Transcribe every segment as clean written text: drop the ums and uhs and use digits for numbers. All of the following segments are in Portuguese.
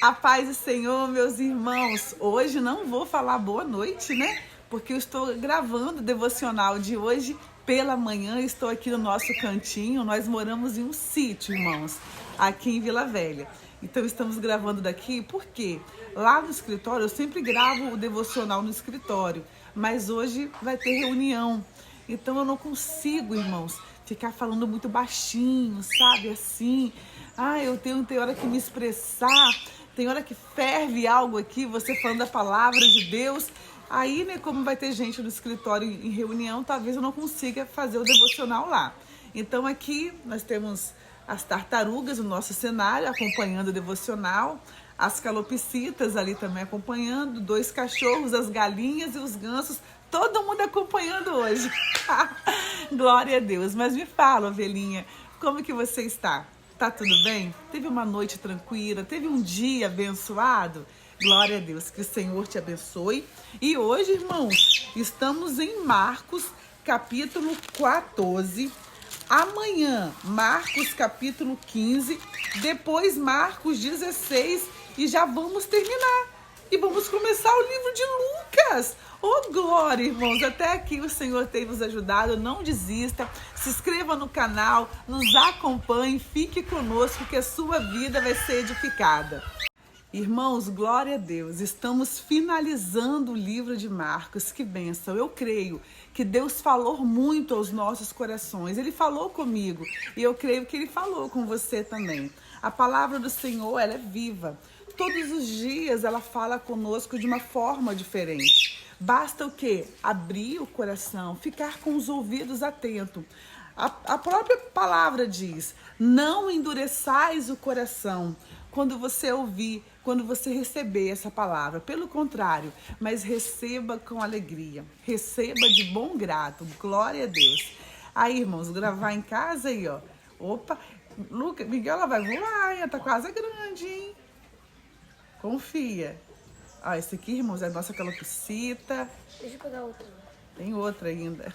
A paz do Senhor, meus irmãos. Hoje não vou falar boa noite, né? Porque eu estou gravando o devocional de hoje pela manhã. Estou aqui no nosso cantinho. Nós moramos em um sítio, irmãos, aqui em Vila Velha. Então estamos gravando daqui porque lá no escritório eu sempre gravo o devocional no escritório, mas hoje vai ter reunião. Então eu não consigo, irmãos, ficar falando muito baixinho, sabe? Assim, eu tenho hora que me expressar, tem hora que ferve algo aqui, você falando a palavra de Deus. Aí, né, como vai ter gente no escritório em reunião, talvez eu não consiga fazer o devocional lá. Então aqui nós temos as tartarugas no nosso cenário acompanhando o devocional, as calopsitas ali também acompanhando, 2 cachorros, as galinhas e os gansos, todo mundo acompanhando hoje. Glória a Deus. Mas me fala, ovelhinha, como que você está? Tá tudo bem? Teve uma noite tranquila? Teve um dia abençoado? Glória a Deus, que o Senhor te abençoe. E hoje, irmãos, estamos em Marcos, capítulo 14. Amanhã, Marcos, capítulo 15. Depois, Marcos 16. E já vamos terminar. E vamos começar o livro de Lucas. Oh, glória, irmãos. Até aqui o Senhor tem nos ajudado. Não desista. Se inscreva no canal. Nos acompanhe. Fique conosco que a sua vida vai ser edificada. Irmãos, glória a Deus, estamos finalizando o livro de Marcos, que bênção. Eu creio que Deus falou muito aos nossos corações, Ele falou comigo e eu creio que Ele falou com você também. A palavra do Senhor, ela é viva, todos os dias ela fala conosco de uma forma diferente. Basta o quê? Abrir o coração, ficar com os ouvidos atentos. A própria palavra diz, não endureçais o coração quando você ouvir, quando você receber essa palavra. Pelo contrário, mas receba com alegria, receba de bom grado, glória a Deus. Aí, irmãos, gravar em casa aí, ó. Opa, Miguel, ela vai voar, hein? Tá quase grande, hein? Confia. Ó, esse aqui, irmãos, é a nossa calopsita. Deixa eu pegar outra. Tem outra ainda.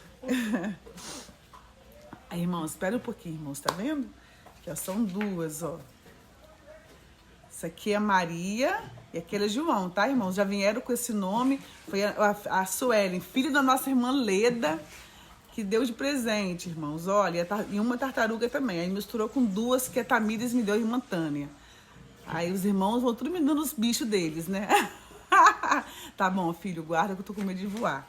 Aí, irmãos, espera um pouquinho, irmãos, tá vendo? Aqui, ó, são 2, ó. Essa aqui é Maria e aquele é João, tá, irmãos? Já vieram com esse nome. Foi a Suelen, filha da nossa irmã Leda, que deu de presente, irmãos. Olha, e uma tartaruga também. Aí misturou com 2 que a Tamires me deu, a irmã Tânia. Aí os irmãos vão tudo me dando os bichos deles, né? Tá bom, filho, guarda que eu tô com medo de voar.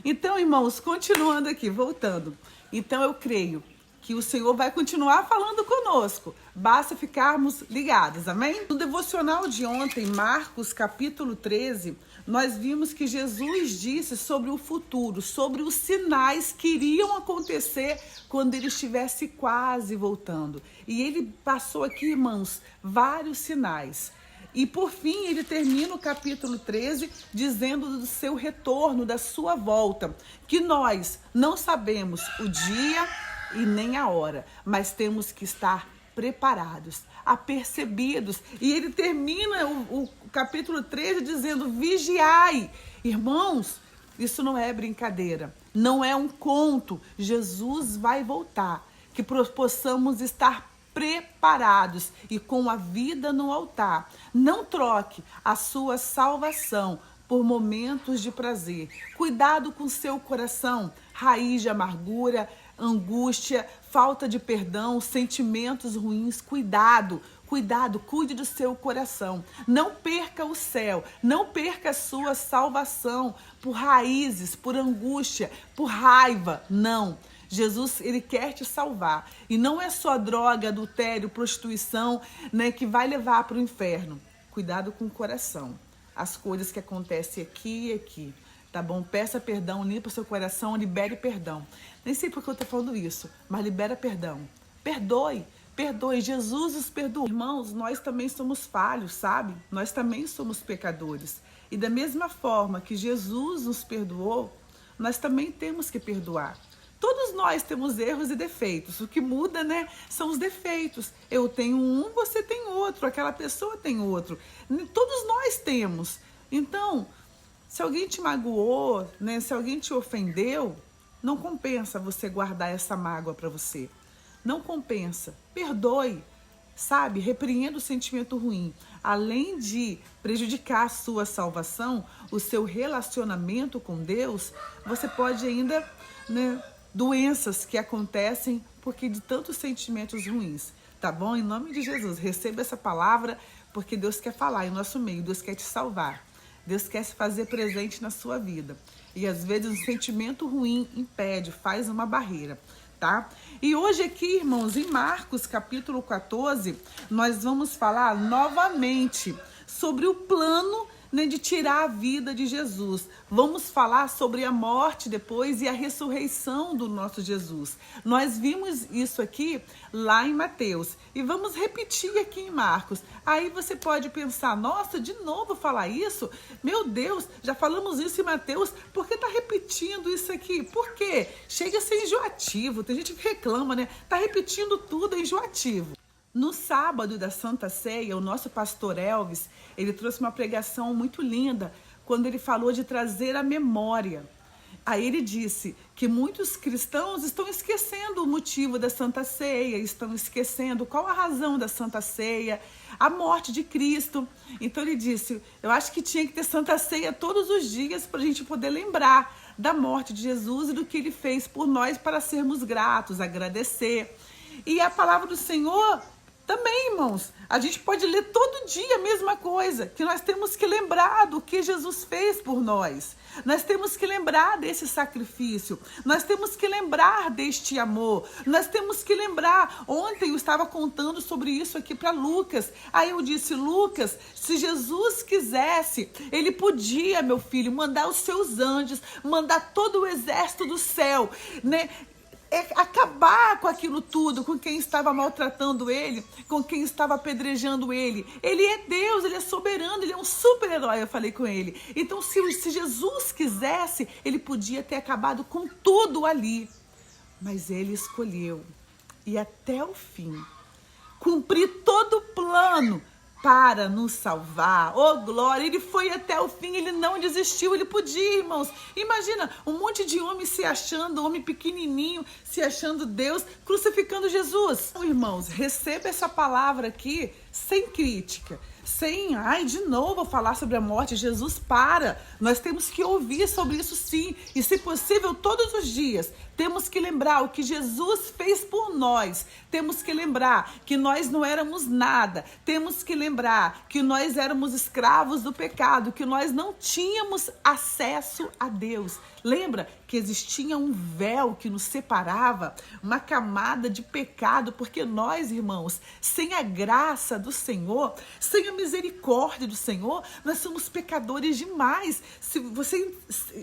Então, irmãos, continuando aqui, voltando. Então, eu creio que o Senhor vai continuar falando conosco. Basta ficarmos ligados, amém? No devocional de ontem, Marcos capítulo 13, nós vimos que Jesus disse sobre o futuro, sobre os sinais que iriam acontecer quando ele estivesse quase voltando. E ele passou aqui, irmãos, vários sinais. E por fim, ele termina o capítulo 13 dizendo do seu retorno, da sua volta, que nós não sabemos o dia e nem a hora, mas temos que estar preparados, apercebidos. E ele termina o capítulo 13 dizendo, vigiai. Irmãos, isso não é brincadeira, não é um conto. Jesus vai voltar, que possamos estar preparados e com a vida no altar. Não troque a sua salvação por momentos de prazer. Cuidado com seu coração, raiz de amargura, angústia, falta de perdão, sentimentos ruins. Cuidado, cuide do seu coração. Não perca o céu, não perca a sua salvação por raízes, por angústia, por raiva. Não. Jesus, ele quer te salvar. E não é só droga, adultério, prostituição, né, que vai levar para o inferno. Cuidado com o coração. As coisas que acontecem aqui e aqui. Tá bom? Peça perdão, limpa seu coração, libere perdão. Nem sei por que eu tô falando isso, mas libera perdão. Perdoe, perdoe. Jesus os perdoa. Irmãos, nós também somos falhos, sabe? Nós também somos pecadores. E da mesma forma que Jesus nos perdoou, nós também temos que perdoar. Todos nós temos erros e defeitos. O que muda, né, são os defeitos. Eu tenho um, você tem outro, aquela pessoa tem outro. Todos nós temos. Então, se alguém te magoou, né, se alguém te ofendeu, não compensa você guardar essa mágoa para você. Não compensa. Perdoe, sabe? Repreenda o sentimento ruim. além de prejudicar a sua salvação, o seu relacionamento com Deus, você pode ainda, doenças que acontecem porque de tantos sentimentos ruins, tá bom? Em nome de Jesus, receba essa palavra, porque Deus quer falar em nosso meio, Deus quer te salvar, Deus quer se fazer presente na sua vida. E às vezes um sentimento ruim impede, faz uma barreira, tá? E hoje aqui, irmãos, em Marcos capítulo 14, nós vamos falar novamente sobre o plano, de tirar a vida de Jesus. Vamos falar sobre a morte depois e a ressurreição do nosso Jesus. Nós vimos isso aqui lá em Mateus e vamos repetir aqui em Marcos. Aí você pode pensar, nossa, de novo falar isso? Meu Deus, já falamos isso em Mateus, por que tá repetindo isso aqui? Por quê? Chega a ser enjoativo, tem gente que reclama, Tá repetindo tudo, é enjoativo. No sábado da Santa Ceia, o nosso pastor Elvis, ele trouxe uma pregação muito linda, quando ele falou de trazer a memória. Aí ele disse que muitos cristãos estão esquecendo o motivo da Santa Ceia, estão esquecendo qual a razão da Santa Ceia, a morte de Cristo. Então ele disse, eu acho que tinha que ter Santa Ceia todos os dias para a gente poder lembrar da morte de Jesus e do que ele fez por nós para sermos gratos, agradecer. E a palavra do Senhor também, irmãos, a gente pode ler todo dia a mesma coisa, que nós temos que lembrar do que Jesus fez por nós. Nós temos que lembrar desse sacrifício, nós temos que lembrar deste amor, nós temos que lembrar. Ontem eu estava contando sobre isso aqui para Lucas, aí eu disse, Lucas, se Jesus quisesse, ele podia, meu filho, mandar os seus anjos, mandar todo o exército do céu, acabar com aquilo tudo, com quem estava maltratando ele, com quem estava apedrejando ele. Ele é Deus, ele é soberano, ele é um super-herói, eu falei com ele. Então, se Jesus quisesse, ele podia ter acabado com tudo ali. Mas ele escolheu ir até o fim, cumprir todo o plano para nos salvar. Oh, glória! Ele foi até o fim, ele não desistiu, ele podia, irmãos. Imagina, um monte de homem se achando, homem pequenininho, se achando Deus, crucificando Jesus. Então, irmãos, receba essa palavra aqui sem crítica, sem, de novo vou falar sobre a morte. Jesus, para. Nós temos que ouvir sobre isso sim, e se possível todos os dias. Temos que lembrar o que Jesus fez por nós. Temos que lembrar que nós não éramos nada. Temos que lembrar que nós éramos escravos do pecado, que nós não tínhamos acesso a Deus. Lembra que existia um véu que nos separava, uma camada de pecado, porque nós, irmãos, sem a graça do Senhor, sem a misericórdia do Senhor, nós somos pecadores demais. Se você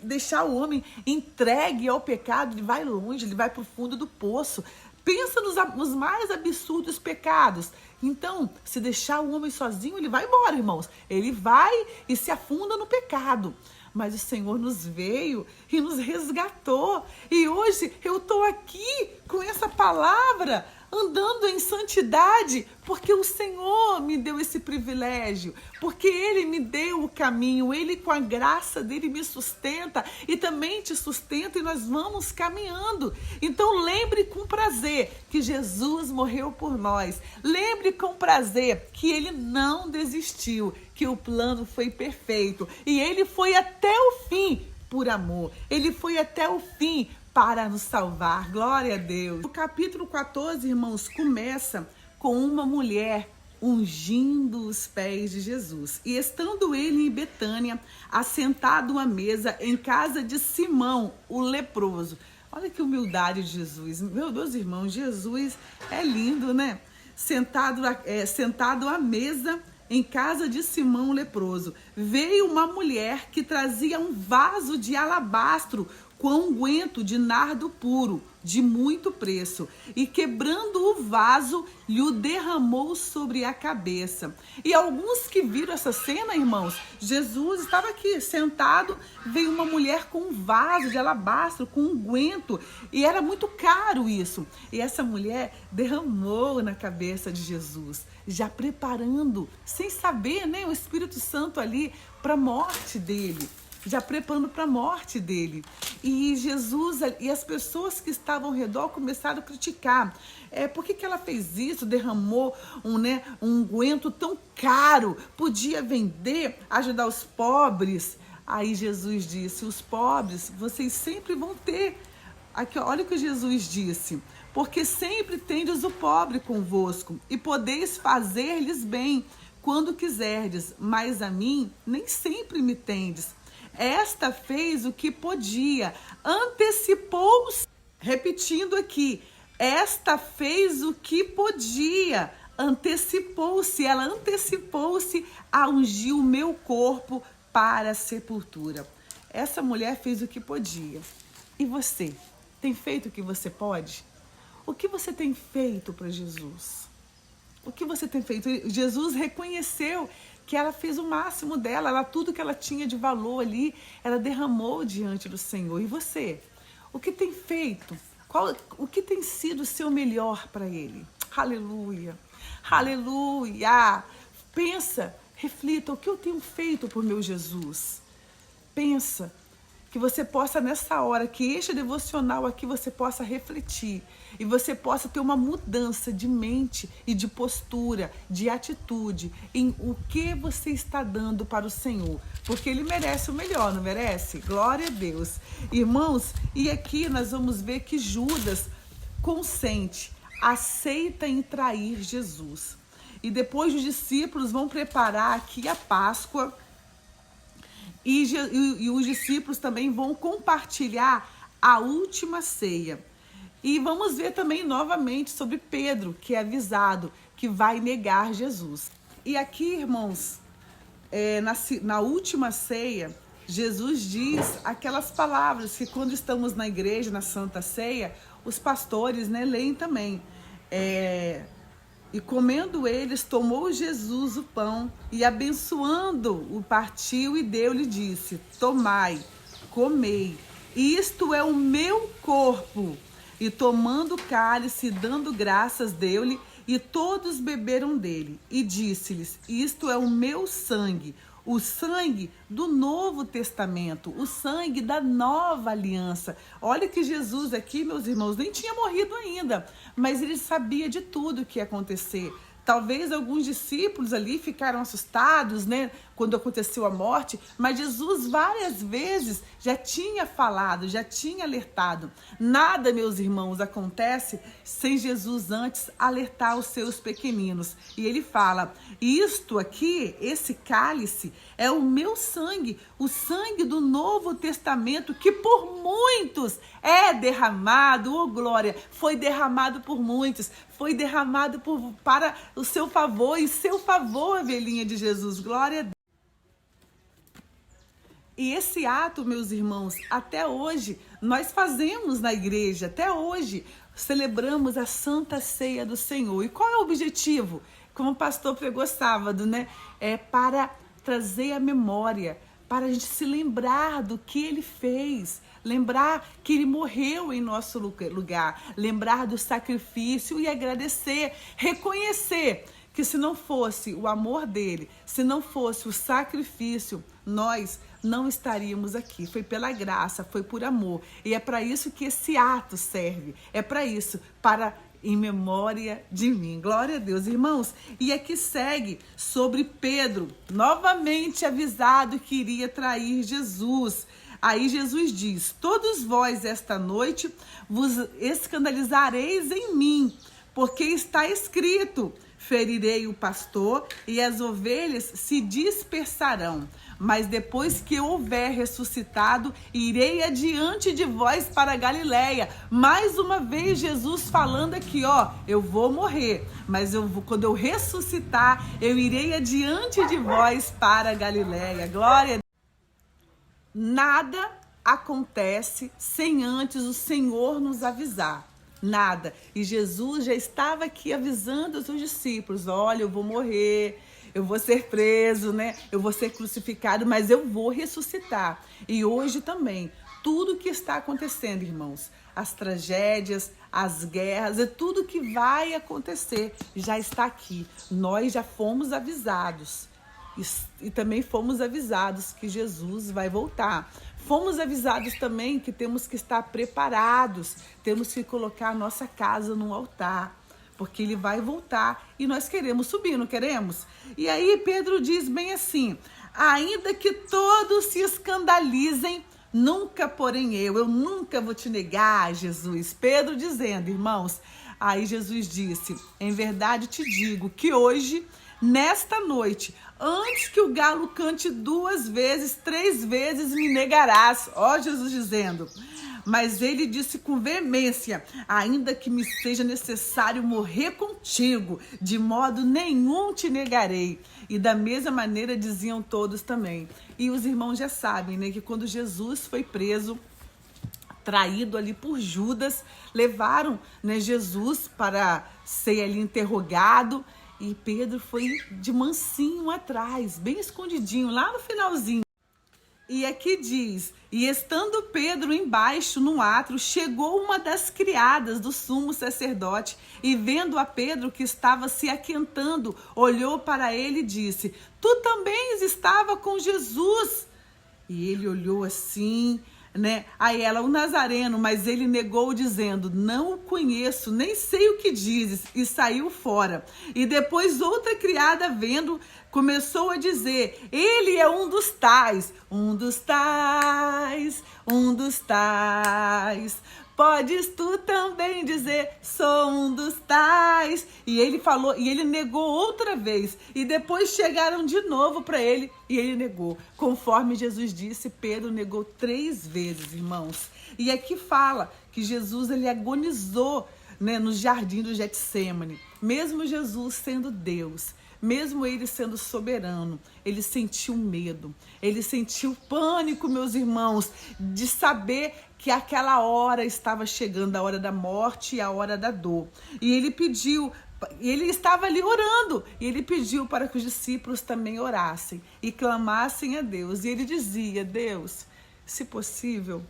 deixar o homem entregue ao pecado, ele vai longe, ele vai para o fundo do poço. Pensa nos mais absurdos pecados. Então, se deixar o homem sozinho, ele vai embora, irmãos. Ele vai e se afunda no pecado. Mas o Senhor nos veio e nos resgatou. E hoje eu estou aqui com essa palavra, andando em santidade, porque o Senhor me deu esse privilégio, porque Ele me deu o caminho, Ele com a graça dEle me sustenta e também te sustenta, e nós vamos caminhando. Então lembre com prazer que Jesus morreu por nós, lembre com prazer que Ele não desistiu, que o plano foi perfeito e Ele foi até o fim por amor, Ele foi até o fim para nos salvar. Glória a Deus. O capítulo 14, irmãos, começa com uma mulher ungindo os pés de Jesus. E estando ele em Betânia, assentado à mesa em casa de Simão, o leproso. Olha que humildade de Jesus. Meu Deus, irmãos, Jesus é lindo, né? Sentado à mesa em casa de Simão, o leproso, veio uma mulher que trazia um vaso de alabastro com unguento de nardo puro, de muito preço, e quebrando o vaso, lhe o derramou sobre a cabeça. E alguns que viram essa cena, irmãos, Jesus estava aqui sentado, veio uma mulher com um vaso de alabastro, com unguento, e era muito caro isso. E essa mulher derramou na cabeça de Jesus, já preparando, sem saber, o Espírito Santo ali, para a morte dele. já preparando para a morte dele. E Jesus e as pessoas que estavam ao redor começaram a criticar. Por que ela fez isso? Derramou um unguento tão caro, podia vender, ajudar os pobres. Aí Jesus disse: os pobres vocês sempre vão ter. Aqui, olha o que Jesus disse: porque sempre tendes o pobre convosco, e podeis fazer-lhes bem quando quiserdes, mas a mim nem sempre me tendes. Esta fez o que podia, antecipou-se, repetindo aqui, esta fez o que podia, antecipou-se, ela antecipou-se a ungir o meu corpo para a sepultura. Essa mulher fez o que podia. E você? Tem feito o que você pode? O que você tem feito para Jesus? O que você tem feito? Jesus reconheceu que ela fez o máximo dela, tudo que ela tinha de valor ali, ela derramou diante do Senhor. E você? O que tem feito? O que tem sido o seu melhor para Ele? Aleluia! Aleluia! Pensa, reflita, o que eu tenho feito por meu Jesus? Pensa. Que você possa nessa hora, que este devocional aqui você possa refletir e você possa ter uma mudança de mente e de postura, de atitude em o que você está dando para o Senhor, porque Ele merece o melhor, não merece? Glória a Deus. Irmãos, e aqui nós vamos ver que Judas consente, aceita em trair Jesus. E depois os discípulos vão preparar aqui a Páscoa. E os discípulos também vão compartilhar a última ceia. E vamos ver também novamente sobre Pedro, que é avisado que vai negar Jesus. E aqui, irmãos, na última ceia, Jesus diz aquelas palavras que quando estamos na igreja, na Santa Ceia, os pastores leem também. E comendo eles, tomou Jesus o pão e abençoando o partiu e deu-lhe disse: tomai, comei, isto é o meu corpo. E tomando o cálice, dando graças, deu-lhe, e todos beberam dele. E disse-lhes: isto é o meu sangue, o sangue do Novo Testamento, o sangue da nova aliança. Olha que Jesus aqui, meus irmãos, nem tinha morrido ainda, mas ele sabia de tudo o que ia acontecer. Talvez alguns discípulos ali ficaram assustados, quando aconteceu a morte, mas Jesus várias vezes já tinha falado, já tinha alertado. Nada, meus irmãos, acontece sem Jesus antes alertar os seus pequeninos. E ele fala: isto aqui, esse cálice, é o meu sangue, o sangue do Novo Testamento, que por muitos é derramado, oh glória, foi derramado por muitos, foi derramado para o seu favor, e seu favor, velhinha de Jesus, glória a Deus. E esse ato, meus irmãos, até hoje, nós fazemos na igreja, até hoje, celebramos a Santa Ceia do Senhor. E qual é o objetivo? Como o pastor pregou sábado, É para trazer a memória, para a gente se lembrar do que Ele fez, lembrar que Ele morreu em nosso lugar, lembrar do sacrifício e agradecer, reconhecer que se não fosse o amor dele, se não fosse o sacrifício, nós não estaríamos aqui. Foi pela graça, foi por amor. E é para isso que esse ato serve. É para isso, para em memória de mim. Glória a Deus, irmãos. E aqui segue sobre Pedro, novamente avisado que iria trair Jesus. Aí Jesus diz: todos vós esta noite vos escandalizareis em mim, porque está escrito: ferirei o pastor e as ovelhas se dispersarão. Mas depois que eu houver ressuscitado, irei adiante de vós para a Galileia. Mais uma vez Jesus falando aqui, eu vou morrer, mas quando eu ressuscitar, eu irei adiante de vós para a Galileia. Glória a Deus. Nada acontece sem antes o Senhor nos avisar. Nada. E Jesus já estava aqui avisando os seus discípulos: olha, eu vou morrer, eu vou ser preso, eu vou ser crucificado, mas eu vou ressuscitar. E hoje também, tudo que está acontecendo, irmãos, as tragédias, as guerras, tudo que vai acontecer já está aqui. Nós já fomos avisados. E também fomos avisados que Jesus vai voltar. Fomos avisados também que temos que estar preparados, temos que colocar a nossa casa no altar, porque ele vai voltar e nós queremos subir, não queremos? E aí Pedro diz bem assim: ainda que todos se escandalizem, nunca porém eu nunca vou te negar, Jesus. Pedro dizendo, irmãos, aí Jesus disse: em verdade te digo que hoje, nesta noite, antes que o galo cante 2 vezes, 3 vezes me negarás. Ó Jesus dizendo. Mas ele disse com veemência: ainda que me seja necessário morrer contigo, de modo nenhum te negarei. E da mesma maneira diziam todos também. E os irmãos já sabem, né, que quando Jesus foi preso, traído ali por Judas, levaram, né, Jesus para ser ali interrogado. E Pedro foi de mansinho atrás, bem escondidinho, lá no finalzinho. E aqui diz: e estando Pedro embaixo no átrio, chegou uma das criadas do sumo sacerdote, e vendo a Pedro que estava se aquentando, olhou para ele e disse: tu também estava com Jesus. E ele olhou assim, né, a ela, o Nazareno, mas ele negou, dizendo: não o conheço, nem sei o que dizes, e saiu fora. E depois outra criada, vendo, começou a dizer: ele é um dos tais, um dos tais, um dos tais. Podes tu também dizer: sou um dos tais. E ele falou, e ele negou outra vez. E depois chegaram de novo para ele e ele negou. Conforme Jesus disse, Pedro negou 3 vezes, irmãos. E aqui fala que Jesus, ele agonizou, né, no jardim do Getsêmani. Mesmo Jesus sendo Deus, mesmo ele sendo soberano, ele sentiu medo, ele sentiu pânico, meus irmãos, de saber que aquela hora estava chegando, a hora da morte e a hora da dor. E ele pediu, ele estava ali orando, e ele pediu para que os discípulos também orassem e clamassem a Deus. E ele dizia: Deus, se possível,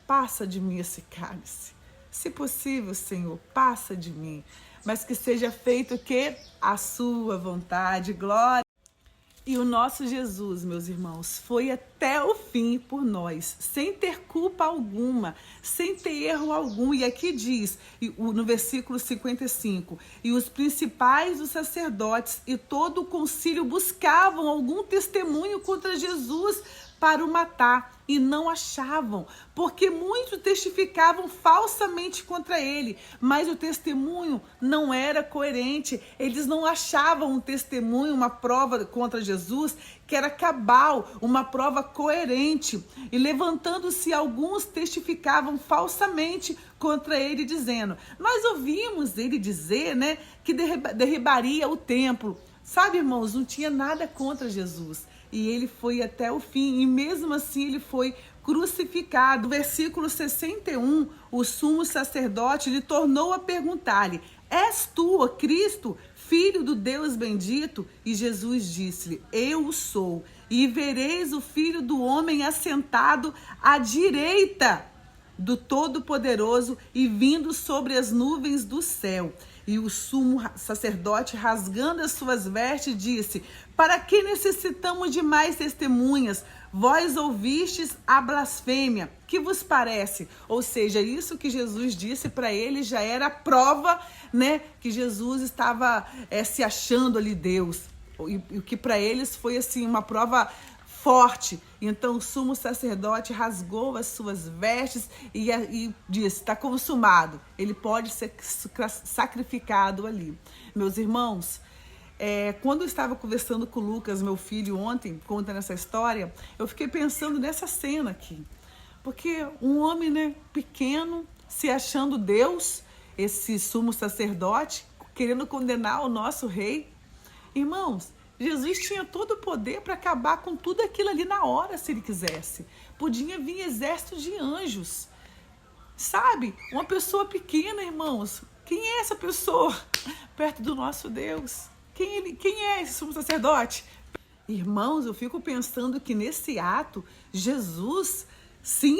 passa de mim esse cálice. Se possível, Senhor, passa de mim. Mas que seja feito o quê? A sua vontade, glória. E o nosso Jesus, meus irmãos, foi até o fim por nós, sem ter culpa alguma, sem ter erro algum. E aqui diz, no versículo 55, e os principais dos sacerdotes e todo o concílio buscavam algum testemunho contra Jesus para o matar, e não achavam, porque muitos testificavam falsamente contra ele, mas o testemunho não era coerente. Eles não achavam um testemunho, uma prova contra Jesus que era cabal, uma prova coerente. E levantando-se alguns, testificavam falsamente contra ele, dizendo: nós ouvimos ele dizer, né, que derribaria o templo. Sabe, irmãos, não tinha nada contra Jesus. E ele foi até o fim, e mesmo assim ele foi crucificado. Versículo 61, o sumo sacerdote lhe tornou a perguntar-lhe: és tu, ó Cristo, filho do Deus bendito? E Jesus disse-lhe: eu o sou, e vereis o Filho do Homem assentado à direita do Todo-Poderoso e vindo sobre as nuvens do céu. E o sumo sacerdote, rasgando as suas vestes, disse: para que necessitamos de mais testemunhas? Vós ouvistes a blasfêmia. Que vos parece? Ou seja, isso que Jesus disse para ele já era prova, né, que Jesus estava se achando ali Deus. E o que para eles foi assim uma prova forte. Então o sumo sacerdote rasgou as suas vestes e disse: está consumado. Ele pode ser sacrificado ali. Meus irmãos, quando eu estava conversando com o Lucas, meu filho, ontem, contando essa história, eu fiquei pensando nessa cena aqui. Porque um homem, né, pequeno, se achando Deus, esse sumo sacerdote, querendo condenar o nosso rei. Irmãos, Jesus tinha todo o poder para acabar com tudo aquilo ali na hora, se ele quisesse. Podia vir exército de anjos. Sabe? Uma pessoa pequena, irmãos. Quem é essa pessoa perto do nosso Deus? Quem é esse sumo sacerdote? Irmãos, eu fico pensando que nesse ato, Jesus, sim,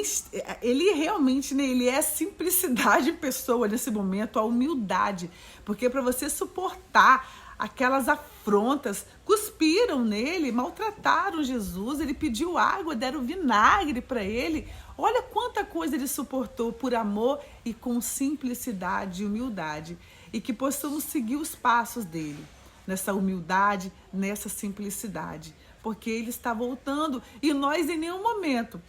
ele realmente, né, ele é a simplicidade em pessoa nesse momento, a humildade. Porque para você suportar aquelas afrontas, cuspiram nele, maltrataram Jesus, ele pediu água, deram vinagre para ele. Olha quanta coisa ele suportou por amor e com simplicidade e humildade. E que possamos seguir os passos dele, nessa humildade, nessa simplicidade. Porque ele está voltando e nós em nenhum momento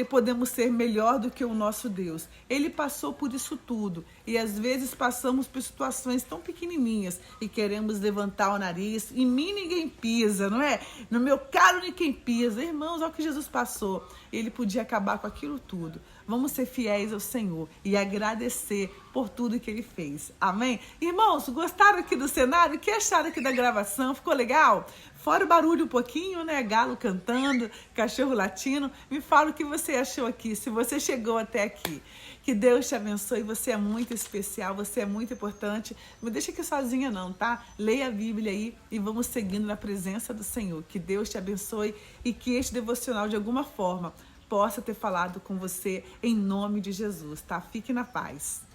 podemos ser melhor do que o nosso Deus. Ele passou por isso tudo e às vezes passamos por situações tão pequenininhas e queremos levantar o nariz. Em mim ninguém pisa, não é? No meu calo ninguém pisa. Irmãos, olha o que Jesus passou. Ele podia acabar com aquilo tudo. Vamos ser fiéis ao Senhor e agradecer por tudo que ele fez. Amém? Irmãos, gostaram aqui do cenário? O que acharam aqui da gravação? Ficou legal? Fora o barulho um pouquinho, né? Galo cantando, cachorro latindo. Me fala o que você achou aqui, se você chegou até aqui. Que Deus te abençoe, você é muito especial, você é muito importante. Não me deixa aqui sozinha não, tá? Leia a Bíblia aí e vamos seguindo na presença do Senhor. Que Deus te abençoe e que este devocional, de alguma forma, possa ter falado com você em nome de Jesus, tá? Fique na paz.